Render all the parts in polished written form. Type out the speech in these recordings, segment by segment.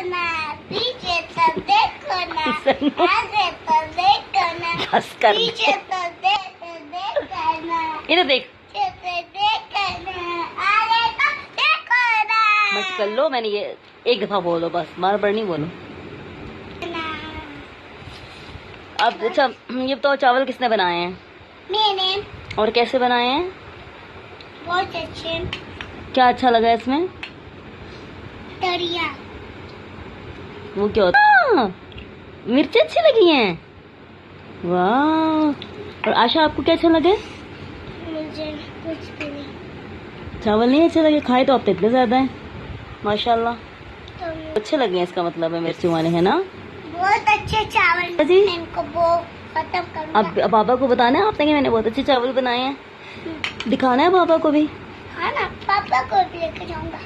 ना, पीछे तो देखो ना, आगे तो देखो ना, बस कर पीछे तो देखो ना, इधर देख। पीछे देखो ना, आगे तो देखो ना। बस कर लो, मैंने ये एक दफा बोलो बस, बार बार नहीं बोलो। अब अच्छा ये बताओ, चावल किसने बनाए हैं? मैंने। और कैसे बनाए हैं? बहुत अच्छे। क्या अच्छा लगा इसमें? दरिया। वो क्या होता है? मिर्ची अच्छी लगी हैं। वाह। और आशा आपको क्या अच्छा लगे? मुझे कुछ भी नहीं। चावल नहीं अच्छे लगे? खाए तो आप तो इतने ज्यादा हैं माशाल्लाह। तो अच्छे लगे हैं, इसका मतलब है मिर्ची वाले, है ना? बहुत अच्छे चावल जी। इनको वो खत्म करूंगा। अब पापा को बताना है आपने कि मैंने बहुत अच्छे चावल बनाए हैं, दिखाना है पापा को भी। हाँ ना, पापा को भी लेके जाऊंगा।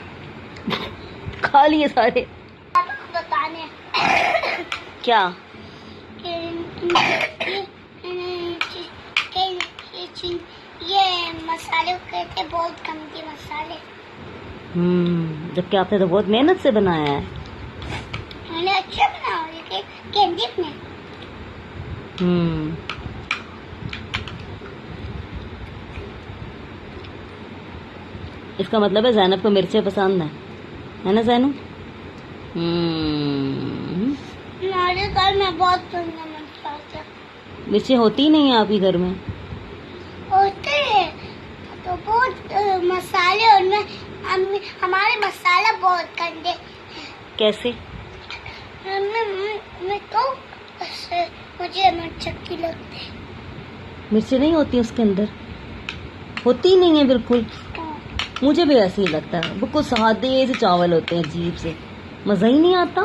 खा लिए सारे। पापा को बताने क्या? ये मसाले कहते बहुत कम थे मसाले। जबकि आपने तो बहुत मेहनत से बनाया है। मैंने अच्छा बनाया, लेकिन केंद्रित में। इसका मतलब है जैनब को मिर्चें पसंद है ना जैनब? हमारे घर में बहुत सुंदर मसाले मिर्चें होती ही नहीं है आपके घर में? होते हैं तो बहुत मसाले, उनमें हमारे मसाला बहुत गंदे। कैसे? मैं तो मुझे मिर्च की लगती है। मिर्चें नहीं होती उसके अंदर? होती ही नहीं है बिल्कुल। मुझे भी ऐसे ही लगता है, बिल्कुल सादे से चावल होते हैं, अजीब से, मजा ही नहीं आता।